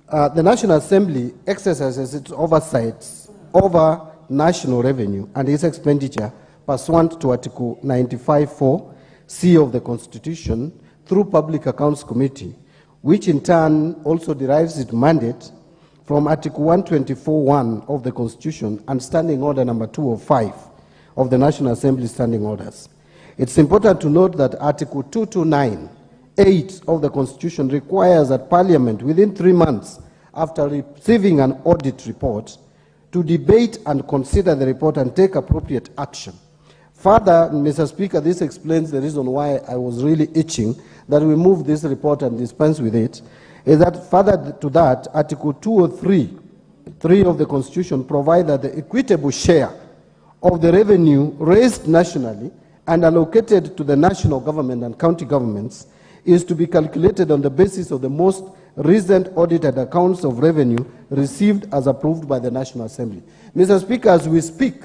the National Assembly exercises its oversight over national revenue and its expenditure pursuant to Article 95(4)(c) of the Constitution through Public Accounts Committee, which in turn also derives its mandate from Article 124(1) of the Constitution and Standing Order number 205 of the National Assembly Standing Orders. It's important to note that Article 229(8) of the Constitution requires that Parliament, within 3 months after receiving an audit report, to debate and consider the report and take appropriate action. Further, Mr. Speaker, this explains the reason why I was really itching that we move this report and dispense with it, is that further to that, Article 203(3) of the Constitution provides that the equitable share of the revenue raised nationally and allocated to the national government and county governments is to be calculated on the basis of the most recent audited accounts of revenue received as approved by the National Assembly. Mr. Speaker, as we speak,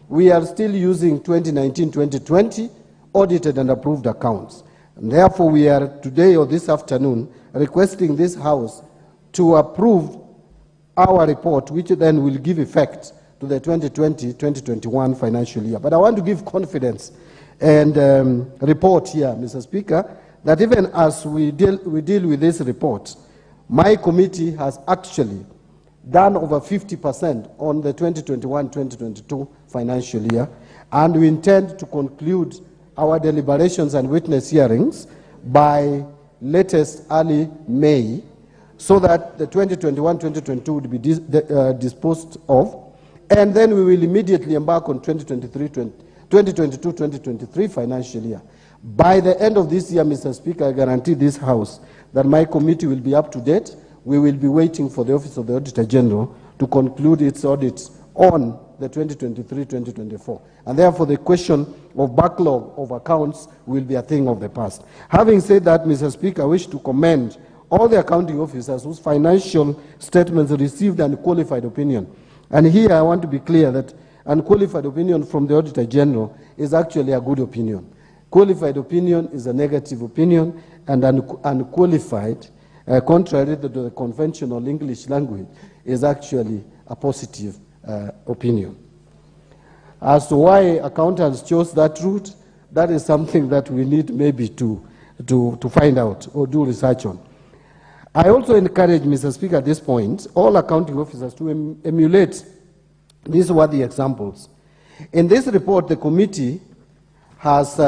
we are still using 2019-2020 audited and approved accounts. And therefore, we are today or this afternoon requesting this House to approve our report, which then will give effect to the 2020-2021 financial year. But I want to give confidence and report here, Mr. Speaker, that even as we deal with this report, my committee has actually done over 50% on the 2021-2022 financial year, and we intend to conclude our deliberations and witness hearings by latest early May, so that the 2021-2022 would be disposed of, and then we will immediately embark on 2022-2023 financial year. By the end of this year, Mr. Speaker, I guarantee this House that my committee will be up to date. We will be waiting for the Office of the Auditor General to conclude its audits on the 2023-2024. And therefore, the question of backlog of accounts will be a thing of the past. Having said that, Mr. Speaker, I wish to commend all the accounting officers whose financial statements received unqualified opinion. And here I want to be clear that unqualified opinion from the Auditor General is actually a good opinion. Qualified opinion is a negative opinion, and unqualified, contrary to the conventional English language, is actually a positive opinion. As to why accountants chose that route, that is something that we need maybe to find out or do research on. I also encourage, Mr. Speaker, at this point, all accounting officers to emulate these worthy examples. In this report, the committee has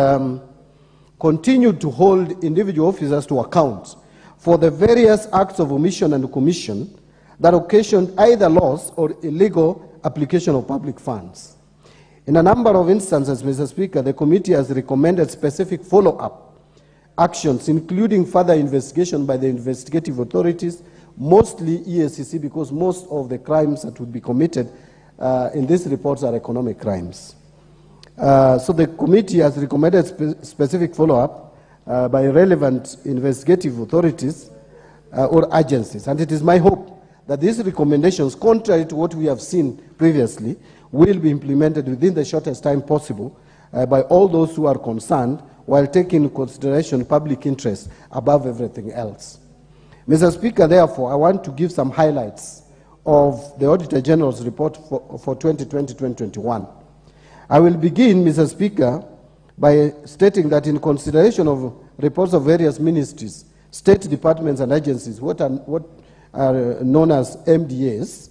continued to hold individual officers to account for the various acts of omission and commission that occasioned either loss or illegal application of public funds. In a number of instances, Mr. Speaker, the committee has recommended specific follow-up actions, including further investigation by the investigative authorities, mostly EACC, because most of the crimes that would be committed in these reports are economic crimes. So the committee has recommended specific follow-up by relevant investigative authorities or agencies. And it is my hope that these recommendations, contrary to what we have seen previously, will be implemented within the shortest time possible by all those who are concerned, while taking into consideration public interest above everything else. Mr. Speaker, therefore, I want to give some highlights of the Auditor General's report for 2020-2021. I will begin, Mr. Speaker, by stating that in consideration of reports of various ministries, state departments and agencies, what are known as MDAs,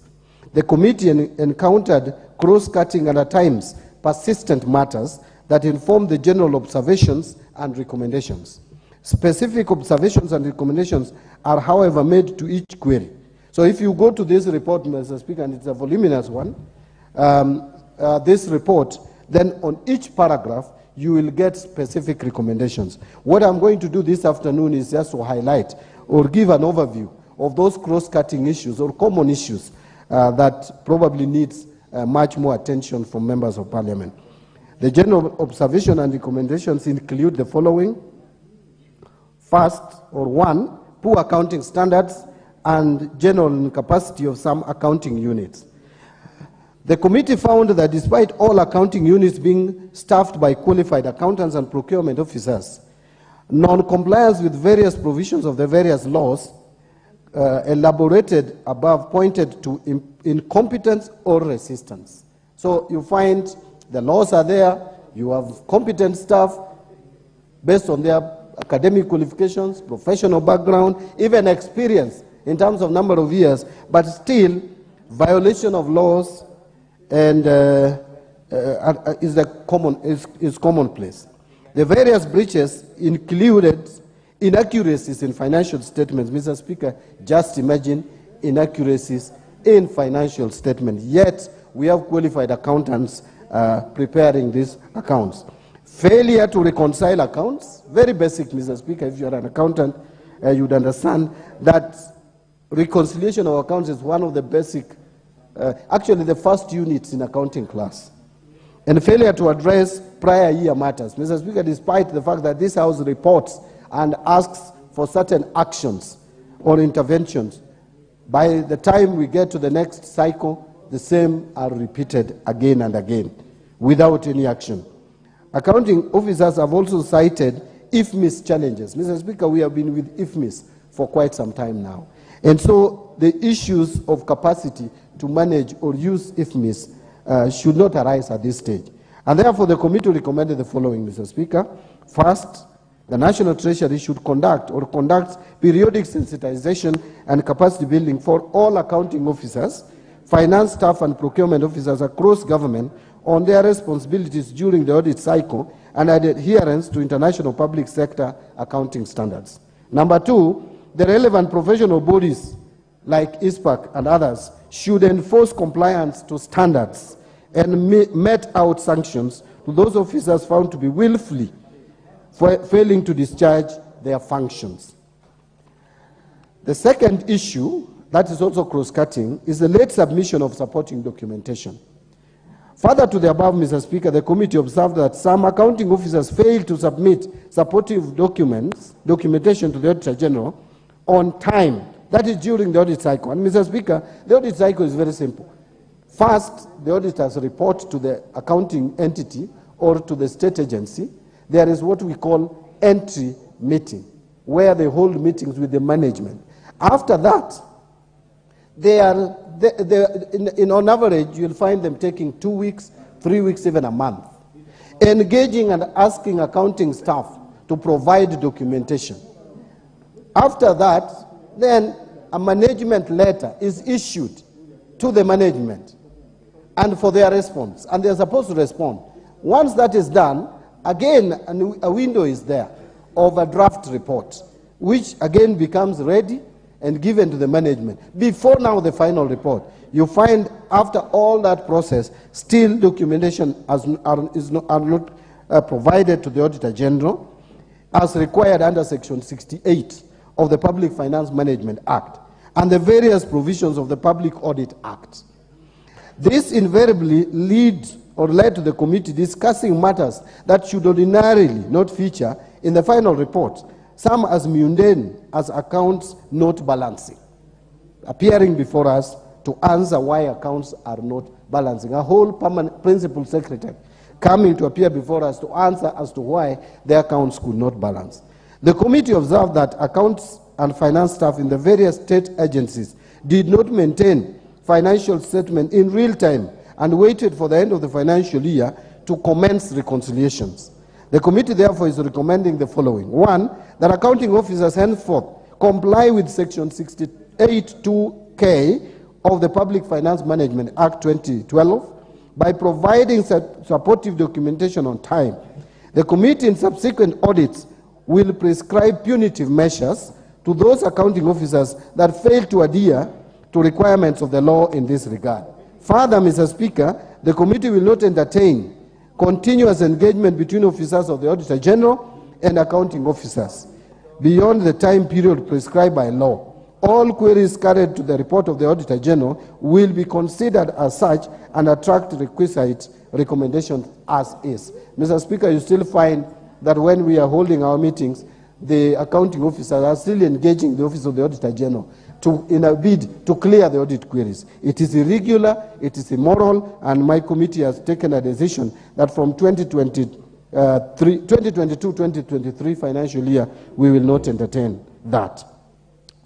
the committee encountered cross-cutting and at times persistent matters that inform the general observations and recommendations. Specific observations and recommendations are, however, made to each query. So if you go to this report, Mr. Speaker, and it's a voluminous one, this report, then on each paragraph, you will get specific recommendations. What I'm going to do this afternoon is just to highlight or give an overview of those cross-cutting issues or common issues that probably needs much more attention from members of Parliament. The general observation and recommendations include the following. First, or one, poor accounting standards and general incapacity of some accounting units. The committee found that despite all accounting units being staffed by qualified accountants and procurement officers, non-compliance with various provisions of the various laws elaborated above pointed to incompetence or resistance. So you find the laws are there, you have competent staff based on their academic qualifications, professional background, even experience in terms of number of years, but still violation of laws and is commonplace. The various breaches included inaccuracies in financial statements. Mr. Speaker, just imagine inaccuracies in financial statements. Yet we have qualified accountants preparing these accounts. Failure to reconcile accounts, very basic, Mr. Speaker. If you are an accountant, you would understand that reconciliation of accounts is one of the basic, actually the first units in accounting class. And failure to address prior year matters. Mr. Speaker, despite the fact that this House reports and asks for certain actions or interventions, by the time we get to the next cycle, the same are repeated again and again without any action. Accounting officers have also cited IFMIS challenges. Mr. Speaker, we have been with IFMIS for quite some time now. And so the issues of capacity to manage or use IFMIS should not arise at this stage. And therefore, the committee recommended the following, Mr. Speaker. First, the National Treasury should conduct periodic sensitization and capacity building for all accounting officers, finance staff and procurement officers across government on their responsibilities during the audit cycle and adherence to international public sector accounting standards. Number two, the relevant professional bodies like ISPAC and others should enforce compliance to standards and met out sanctions to those officers found to be willfully failing to discharge their functions. The second issue, that is also cross-cutting, is the late submission of supporting documentation. Further to the above, Mr. Speaker, the committee observed that some accounting officers failed to submit supportive documentation to the Auditor General on time. That is during the audit cycle. And Mr. Speaker, the audit cycle is very simple. First, the auditors report to the accounting entity or to the state agency. There is what we call entry meeting, where they hold meetings with the management. After that, on average, you'll find them taking 2 weeks, 3 weeks, even a month, engaging and asking accounting staff to provide documentation. After that, then a management letter is issued to the management and for their response, and they're supposed to respond. Once that is done, again, a window is there of a draft report, which again becomes ready and given to the management. Before now the final report, you find after all that process, still documentation are not provided to the Auditor General as required under Section 68 of the Public Finance Management Act and the various provisions of the Public Audit Act. This invariably led to the committee discussing matters that should ordinarily not feature in the final report, some as mundane as accounts not balancing, appearing before us to answer why accounts are not balancing. A whole principal secretary coming to appear before us to answer as to why the accounts could not balance. The committee observed that accounts and finance staff in the various state agencies did not maintain financial statement in real time and waited for the end of the financial year to commence reconciliations. The committee therefore is recommending the following. One, that accounting officers henceforth comply with Section 68(2)(k) of the Public Finance Management Act 2012 by providing supportive documentation on time. The committee in subsequent audits will prescribe punitive measures to those accounting officers that fail to adhere to requirements of the law in this regard. Further, Mr. Speaker, the committee will not entertain continuous engagement between officers of the Auditor General and accounting officers beyond the time period prescribed by law. All queries carried to the report of the Auditor General will be considered as such and attract requisite recommendations as is. Mr. Speaker, you still find that when we are holding our meetings, the accounting officers are still engaging the Office of the Auditor General in a bid to clear the audit queries. It is irregular, it is immoral, and my committee has taken a decision that from 2022-2023 financial year, we will not entertain that.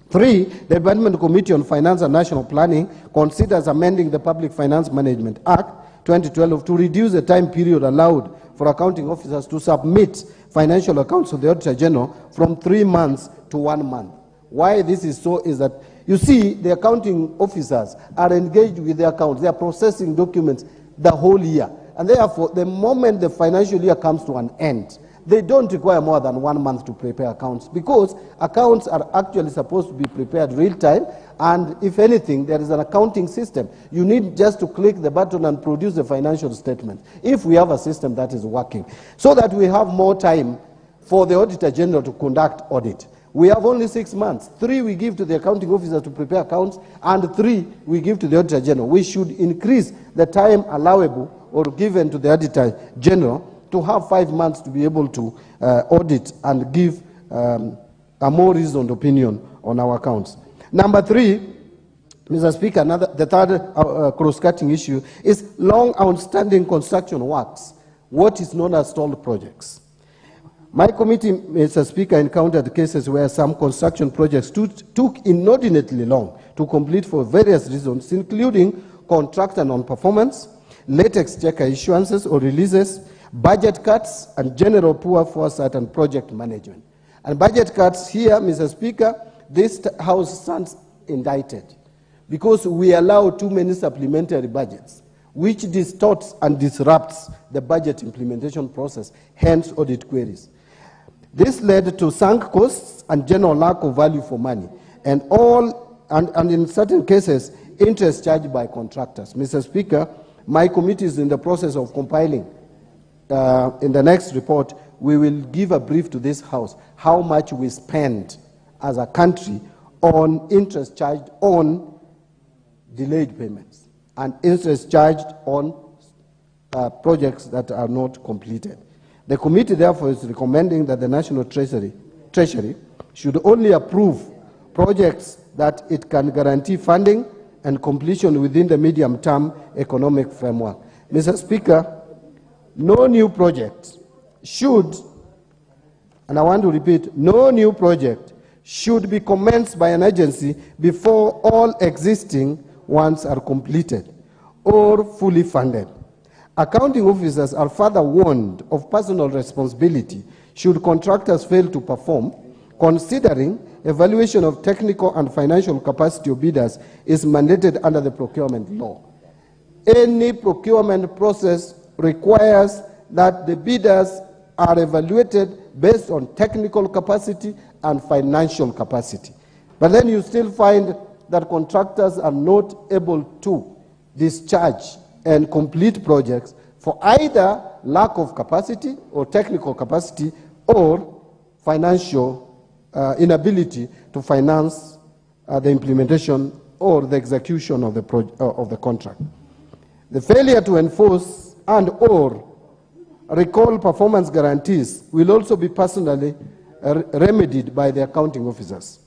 3, the Department Committee on Finance and National Planning considers amending the Public Finance Management Act 2012 to reduce the time period allowed for accounting officers to submit financial accounts to the Auditor General from 3 months to 1 month. Why this is so is that, you see, the accounting officers are engaged with the accounts. They are processing documents the whole year. And therefore, the moment the financial year comes to an end, they don't require more than 1 month to prepare accounts, because accounts are actually supposed to be prepared real time, and if anything, there is an accounting system. You need just to click the button and produce the financial statement, if we have a system that is working, so that we have more time for the Auditor General to conduct audit. We have only 6 months. 3 we give to the accounting officers to prepare accounts, and 3 we give to the Auditor General. We should increase the time allowable or given to the Auditor General to have 5 months to be able to audit and give a more reasoned opinion on our accounts. Number 3, Mr. Speaker, the third cross-cutting issue is long outstanding construction works, what is known as stalled projects. My committee, Mr. Speaker, encountered cases where some construction projects took inordinately long to complete for various reasons, including contractor non-performance, late exchequer issuances or releases, budget cuts, and general poor foresight and project management. And budget cuts here, Mr. Speaker, this House stands indicted because we allow too many supplementary budgets, which distorts and disrupts the budget implementation process, hence audit queries. This led to sunk costs and general lack of value for money, and in certain cases, interest charged by contractors. Mr. Speaker, my committee is in the process of compiling, in the next report, we will give a brief to this House how much we spend as a country on interest charged on delayed payments and interest charged on projects that are not completed. The committee, therefore, is recommending that the National Treasury should only approve projects that it can guarantee funding and completion within the medium-term economic framework. Mr. Speaker, no new project should, and I want to repeat, no new project should be commenced by an agency before all existing ones are completed or fully funded. Accounting officers are further warned of personal responsibility should contractors fail to perform, considering evaluation of technical and financial capacity of bidders is mandated under the procurement law. Any procurement process requires that the bidders are evaluated based on technical capacity and financial capacity. But then you still find that contractors are not able to discharge and complete projects for either lack of capacity or technical capacity or financial inability to finance the implementation or the execution of the contract. The failure to enforce and or recall performance guarantees will also be personally remedied by the accounting officers.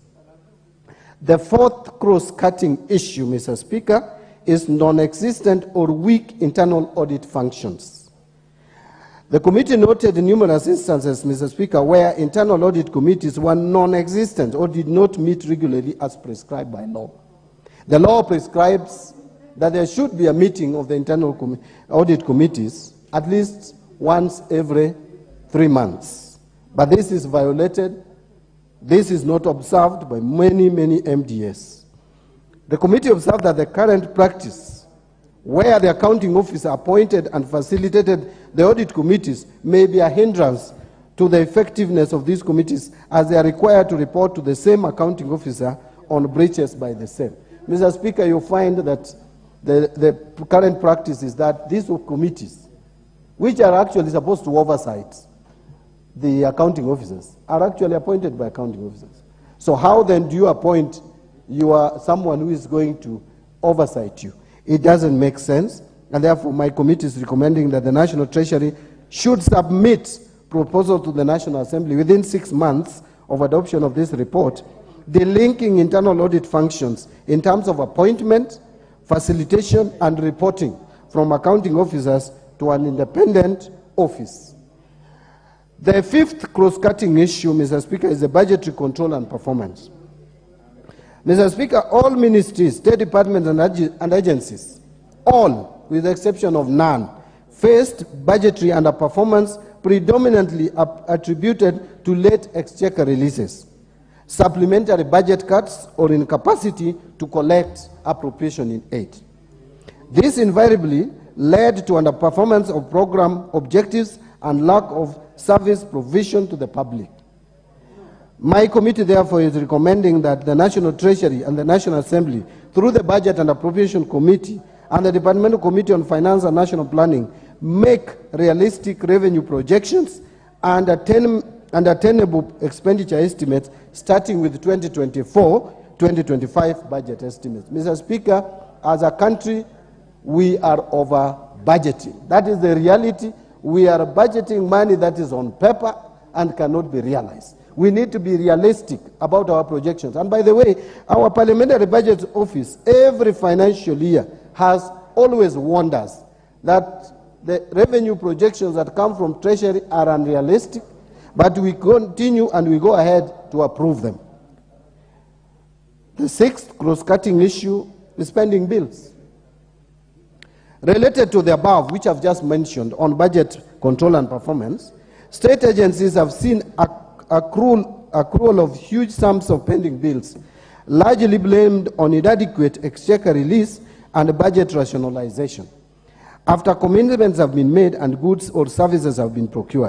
The fourth cross-cutting issue, Mr. Speaker, is non-existent or weak internal audit functions. The committee noted numerous instances, Mr. Speaker, where internal audit committees were non-existent or did not meet regularly as prescribed by law. The law prescribes that there should be a meeting of the internal audit committees at least once every 3 months. But this is violated. This is not observed by many MDS. The committee observed that the current practice, where the accounting officer appointed and facilitated the audit committees, may be a hindrance to the effectiveness of these committees, as they are required to report to the same accounting officer on breaches by the same. Mr. Speaker, you find that the current practice is that these committees, which are actually supposed to oversight the accounting officers, are actually appointed by accounting officers. So how then do you appoint someone who is going to oversight you? It doesn't make sense, and therefore my committee is recommending that the National Treasury should submit proposal to the National Assembly within 6 months of adoption of this report, delinking internal audit functions in terms of appointment, facilitation, and reporting from accounting officers to an independent office. The fifth cross-cutting issue, Mr. Speaker, is the budgetary control and performance. Mr. Speaker, all ministries, state departments, and agencies, all, with the exception of none, faced budgetary underperformance predominantly attributed to late exchequer releases, supplementary budget cuts, or incapacity to collect appropriation in aid. This invariably led to underperformance of program objectives and lack of service provision to the public. My committee, therefore, is recommending that the National Treasury and the National Assembly, through the Budget and Appropriation Committee and the Departmental Committee on Finance and National Planning, make realistic revenue projections and attainable expenditure estimates starting with 2024-2025 budget estimates. Mr. Speaker, as a country, we are over budgeting. That is the reality. We are budgeting money that is on paper and cannot be realized. We need to be realistic about our projections. And by the way, our Parliamentary Budget Office, every financial year, has always warned us that the revenue projections that come from Treasury are unrealistic, but we continue and we go ahead to approve them. The sixth cross-cutting issue is spending bills. Related to the above, which I've just mentioned on budget control and performance, state agencies have seen accrual of huge sums of pending bills, largely blamed on inadequate exchequer release and budget rationalization, after commitments have been made and goods or services have been procured.